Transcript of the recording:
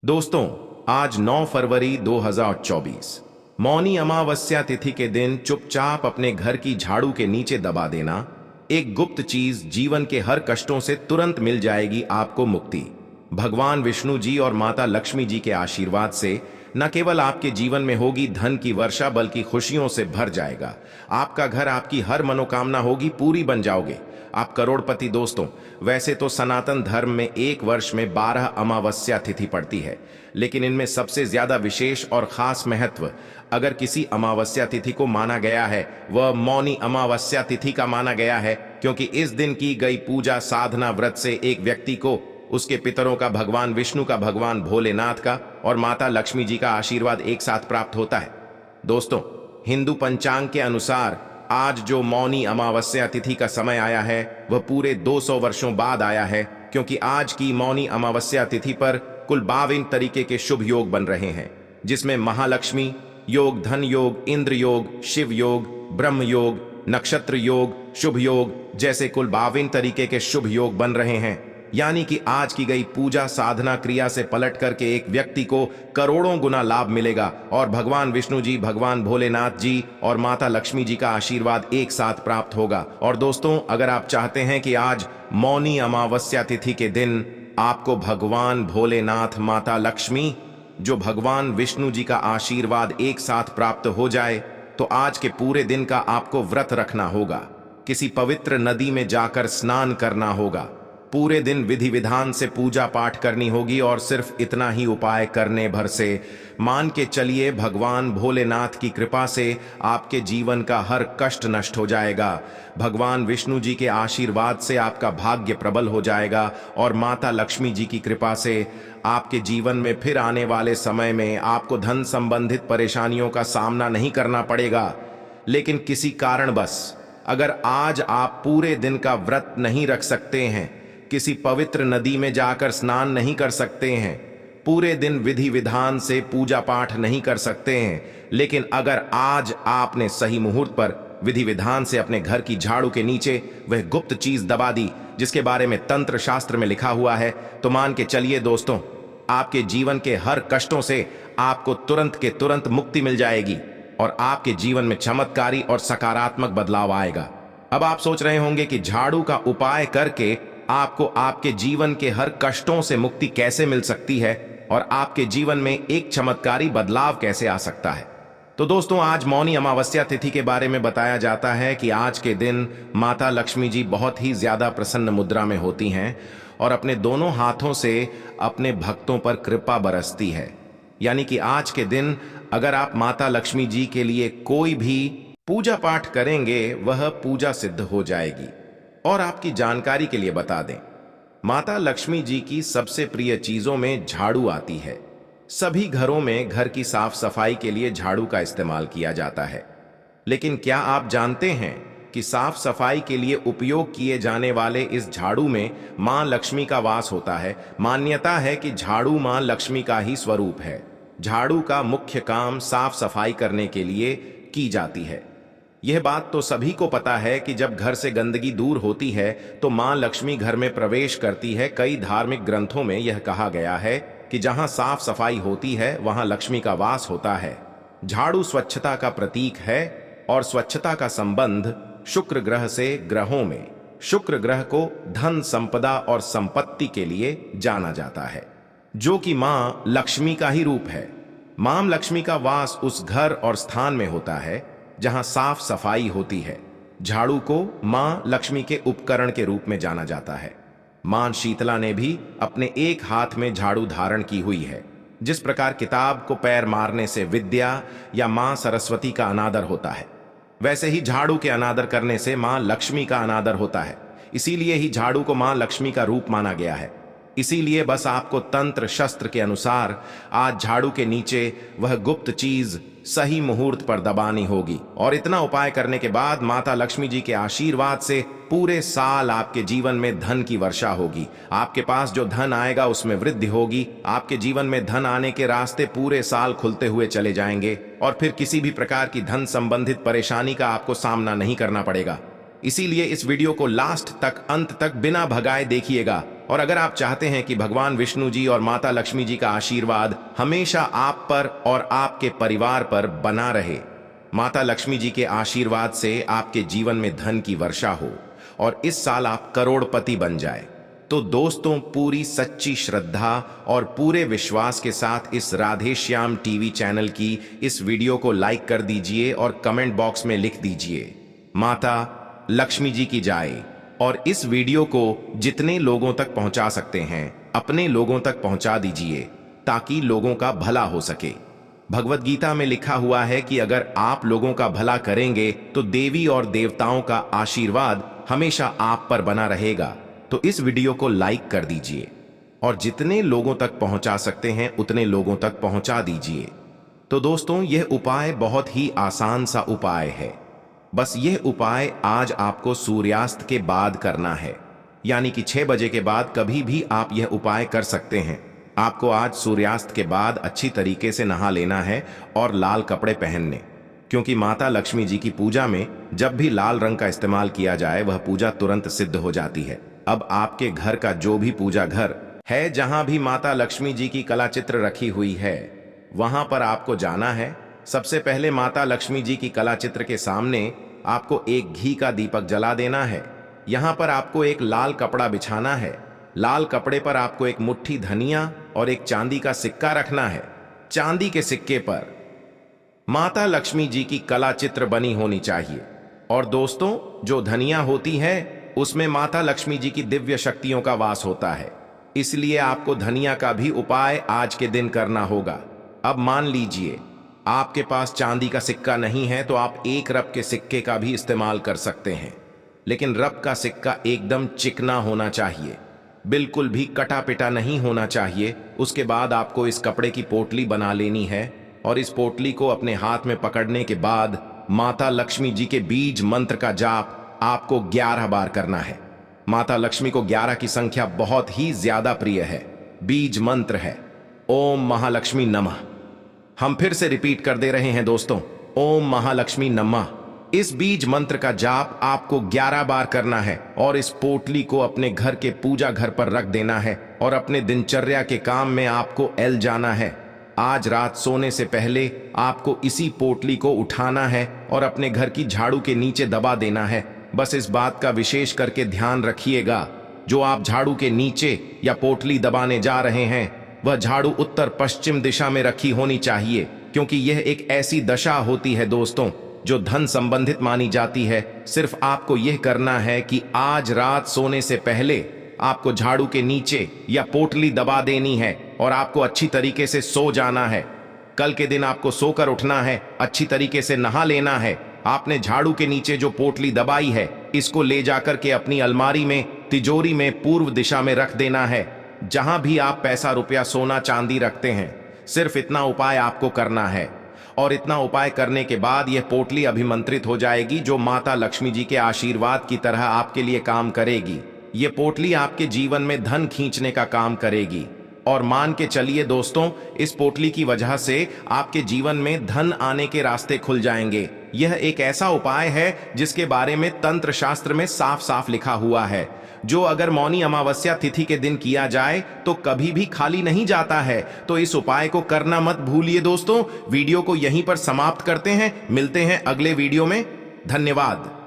दोस्तों, आज 9 फरवरी 2024 मौनी अमावस्या तिथि के दिन चुपचाप अपने घर की झाड़ू के नीचे दबा देना एक गुप्त चीज जीवन के हर कष्टों से तुरंत मिल जाएगी आपको मुक्ति। भगवान विष्णु जी और माता लक्ष्मी जी के आशीर्वाद से न केवल आपके जीवन में होगी धन की वर्षा बल्कि खुशियों से भर जाएगा। आपका घर, आपकी हर मनोकामना होगी पूरी, बन जाओगे आप करोड़पति। दोस्तों, वैसे तो सनातन धर्म में एक वर्ष में 12 अमावस्या तिथि पड़ती है, लेकिन इनमें सबसे ज्यादा विशेष और खास महत्व अगर किसी अमावस्या तिथि को माना गया है वह मौनी अमावस्या तिथि का माना गया है, क्योंकि इस दिन की गई पूजा साधना व्रत से एक व्यक्ति को उसके पितरों का, भगवान विष्णु का, भगवान भोलेनाथ का और माता लक्ष्मी जी का आशीर्वाद एक साथ प्राप्त होता है। दोस्तों, हिंदू पंचांग के अनुसार आज जो मौनी अमावस्या तिथि का समय आया है वह पूरे 200 वर्षों बाद आया है, क्योंकि आज की मौनी अमावस्या तिथि पर कुल 52 तरीके के शुभ योग बन रहे हैं, जिसमें महालक्ष्मी योग, धन योग, इंद्र योग, शिव योग, ब्रह्म योग, नक्षत्र योग, शुभ योग जैसे कुल 52 तरीके के शुभ योग बन रहे हैं। यानी कि आज की गई पूजा साधना क्रिया से पलट करके एक व्यक्ति को करोड़ों गुना लाभ मिलेगा और भगवान विष्णु जी, भगवान भोलेनाथ जी और माता लक्ष्मी जी का आशीर्वाद एक साथ प्राप्त होगा। और दोस्तों, अगर आप चाहते हैं कि आज मौनी अमावस्या तिथि के दिन आपको भगवान भोलेनाथ, माता लक्ष्मी जो भगवान विष्णु जी का आशीर्वाद एक साथ प्राप्त हो जाए, तो आज के पूरे दिन का आपको व्रत रखना होगा, किसी पवित्र नदी में जाकर स्नान करना होगा, पूरे दिन विधि विधान से पूजा पाठ करनी होगी और सिर्फ इतना ही उपाय करने भर से मान के चलिए भगवान भोलेनाथ की कृपा से आपके जीवन का हर कष्ट नष्ट हो जाएगा। भगवान विष्णु जी के आशीर्वाद से आपका भाग्य प्रबल हो जाएगा और माता लक्ष्मी जी की कृपा से आपके जीवन में फिर आने वाले समय में आपको धन संबंधित परेशानियों का सामना नहीं करना पड़ेगा। लेकिन किसी कारणवश अगर आज आप पूरे दिन का व्रत नहीं रख सकते हैं, किसी पवित्र नदी में जाकर स्नान नहीं कर सकते हैं, पूरे दिन विधि विधान से पूजा पाठ नहीं कर सकते हैं, लेकिन अगर आज आपने सही मुहूर्त पर विधि विधान से अपने घर की झाड़ू के नीचे वह गुप्त चीज दबा दी जिसके बारे में तंत्र शास्त्र में लिखा हुआ है, तो मान के चलिए दोस्तों, आपके जीवन के हर कष्टों से आपको तुरंत के तुरंत मुक्ति मिल जाएगी और आपके जीवन में चमत्कारी और सकारात्मक बदलाव आएगा। अब आप सोच रहे होंगे कि झाड़ू का उपाय करके आपको आपके जीवन के हर कष्टों से मुक्ति कैसे मिल सकती है और आपके जीवन में एक चमत्कारी बदलाव कैसे आ सकता है। तो दोस्तों, आज मौनी अमावस्या तिथि के बारे में बताया जाता है कि आज के दिन माता लक्ष्मी जी बहुत ही ज्यादा प्रसन्न मुद्रा में होती हैं और अपने दोनों हाथों से अपने भक्तों पर कृपा बरसती है। यानी कि आज के दिन अगर आप माता लक्ष्मी जी के लिए कोई भी पूजा पाठ करेंगे वह पूजा सिद्ध हो जाएगी। और आपकी जानकारी के लिए बता दें, माता लक्ष्मी जी की सबसे प्रिय चीजों में झाड़ू आती है। सभी घरों में घर की साफ सफाई के लिए झाड़ू का इस्तेमाल किया जाता है, लेकिन क्या आप जानते हैं कि साफ सफाई के लिए उपयोग किए जाने वाले इस झाड़ू में मां लक्ष्मी का वास होता है। मान्यता है कि झाड़ू मां लक्ष्मी का ही स्वरूप है। झाड़ू का मुख्य काम साफ सफाई करने के लिए की जाती है। यह बात तो सभी को पता है कि जब घर से गंदगी दूर होती है तो मां लक्ष्मी घर में प्रवेश करती है। कई धार्मिक ग्रंथों में यह कहा गया है कि जहां साफ सफाई होती है वहां लक्ष्मी का वास होता है। झाड़ू स्वच्छता का प्रतीक है और स्वच्छता का संबंध शुक्र ग्रह से ग्रहों में शुक्र ग्रह को धन, संपदा और संपत्ति के लिए जाना जाता है, जो कि मां लक्ष्मी का ही रूप है। मां लक्ष्मी का वास उस घर और स्थान में होता है जहां साफ सफाई होती है। झाड़ू को मां लक्ष्मी के उपकरण के रूप में जाना जाता है। मां शीतला ने भी अपने एक हाथ में झाड़ू धारण की हुई है। जिस प्रकार किताब को पैर मारने से विद्या या मां सरस्वती का अनादर होता है, वैसे ही झाड़ू के अनादर करने से मां लक्ष्मी का अनादर होता है। इसीलिए ही झाड़ू को मां लक्ष्मी का रूप माना गया है। इसीलिए बस आपको तंत्र शस्त्र के अनुसार आज झाड़ू के नीचे वह गुप्त चीज सही मुहूर्त पर दबानी होगी और इतना उपाय करने के बाद माता लक्ष्मी जी के आशीर्वाद से पूरे साल आपके जीवन में धन की वर्षा होगी। आपके पास जो धन आएगा उसमें वृद्धि होगी। आपके जीवन में धन आने के रास्ते पूरे साल खुलते हुए चले जाएंगे और फिर किसी भी प्रकार की धन संबंधित परेशानी का आपको सामना नहीं करना पड़ेगा। इसीलिए इस वीडियो को लास्ट तक, अंत तक बिना भगाए देखिएगा और अगर आप चाहते हैं कि भगवान विष्णु जी और माता लक्ष्मी जी का आशीर्वाद हमेशा आप पर और आपके परिवार पर बना रहे, माता लक्ष्मी जी के आशीर्वाद से आपके जीवन में धन की वर्षा हो और इस साल आप करोड़पति बन जाए, तो दोस्तों पूरी सच्ची श्रद्धा और पूरे विश्वास के साथ इस राधे श्याम टीवी चैनल की इस वीडियो को लाइक कर दीजिए और कमेंट बॉक्स में लिख दीजिए माता लक्ष्मी जी की जय। और इस वीडियो को जितने लोगों तक पहुंचा सकते हैं अपने लोगों तक पहुंचा दीजिए ताकि लोगों का भला हो सके। भगवत गीता में लिखा हुआ है कि अगर आप लोगों का भला करेंगे तो देवी और देवताओं का आशीर्वाद हमेशा आप पर बना रहेगा। तो इस वीडियो को लाइक कर दीजिए और जितने लोगों तक पहुंचा सकते हैं उतने लोगों तक पहुंचा दीजिए। तो दोस्तों यह उपाय बहुत ही आसान सा उपाय है। बस यह उपाय आज आपको सूर्यास्त के बाद करना है, यानी कि 6 बजे के बाद कभी भी आप यह उपाय कर सकते हैं। आपको आज सूर्यास्त के बाद अच्छी तरीके से नहा लेना है और लाल कपड़े पहनने, क्योंकि माता लक्ष्मी जी की पूजा में जब भी लाल रंग का इस्तेमाल किया जाए वह पूजा तुरंत सिद्ध हो जाती है। अब आपके घर का जो भी पूजा घर है, जहां भी माता लक्ष्मी जी की कला चित्र रखी हुई है, वहां पर आपको जाना है। सबसे पहले माता लक्ष्मी जी की कला चित्र के सामने आपको एक घी का दीपक जला देना है। यहां पर आपको एक लाल कपड़ा बिछाना है। लाल कपड़े पर आपको एक मुट्ठी धनिया और एक चांदी का सिक्का रखना है। चांदी के सिक्के पर माता लक्ष्मी जी की कला चित्र बनी होनी चाहिए। और दोस्तों जो धनिया होती है उसमें माता लक्ष्मी जी की दिव्य शक्तियों का वास होता है, इसलिए आपको धनिया का भी उपाय आज के दिन करना होगा। अब मान लीजिए आपके पास चांदी का सिक्का नहीं है तो आप एक रब के सिक्के का भी इस्तेमाल कर सकते हैं, लेकिन रब का सिक्का एकदम चिकना होना चाहिए, बिल्कुल भी कटा पिटा नहीं होना चाहिए। उसके बाद आपको इस कपड़े की पोटली बना लेनी है और इस पोटली को अपने हाथ में पकड़ने के बाद माता लक्ष्मी जी के बीज मंत्र का जाप आपको 11 बार करना है। माता लक्ष्मी को 11 की संख्या बहुत ही ज्यादा प्रिय है। बीज मंत्र है ओम महालक्ष्मी नमः। हम फिर से रिपीट कर दे रहे हैं दोस्तों, ओम महालक्ष्मी नमः। इस बीज मंत्र का जाप आपको 11 बार करना है और इस पोटली को अपने घर के पूजा घर पर रख देना है और अपने दिनचर्या के काम में आपको एल जाना है। आज रात सोने से पहले आपको इसी पोटली को उठाना है और अपने घर की झाड़ू के नीचे दबा देना है। बस इस बात का विशेष करके ध्यान रखिएगा, जो आप झाड़ू के नीचे या पोटली दबाने जा रहे हैं वह झाड़ू उत्तर पश्चिम दिशा में रखी होनी चाहिए, क्योंकि यह एक ऐसी दशा होती है दोस्तों जो धन संबंधित मानी जाती है। सिर्फ आपको यह करना है कि आज रात सोने से पहले आपको झाड़ू के नीचे या पोटली दबा देनी है और आपको अच्छी तरीके से सो जाना है। कल के दिन आपको सोकर उठना है, अच्छी तरीके से नहा लेना है। आपने झाड़ू के नीचे जो पोटली दबाई है इसको ले जाकर के अपनी अलमारी में तिजोरी में पूर्व दिशा में रख देना है, जहां भी आप पैसा रुपया सोना चांदी रखते हैं। सिर्फ इतना उपाय आपको करना है और इतना उपाय करने के बाद यह पोटली अभिमंत्रित हो जाएगी, जो माता लक्ष्मी जी के आशीर्वाद की तरह आपके लिए काम करेगी। ये पोटली आपके जीवन में धन खींचने का काम करेगी और मान के चलिए दोस्तों, इस पोटली की वजह से आपके जीवन में धन आने के रास्ते खुल जाएंगे। यह एक ऐसा उपाय है जिसके बारे में तंत्र शास्त्र में साफ साफ लिखा हुआ है, जो अगर मौनी अमावस्या तिथि के दिन किया जाए तो कभी भी खाली नहीं जाता है। तो इस उपाय को करना मत भूलिए दोस्तों। वीडियो को यहीं पर समाप्त करते हैं, मिलते हैं अगले वीडियो में। धन्यवाद।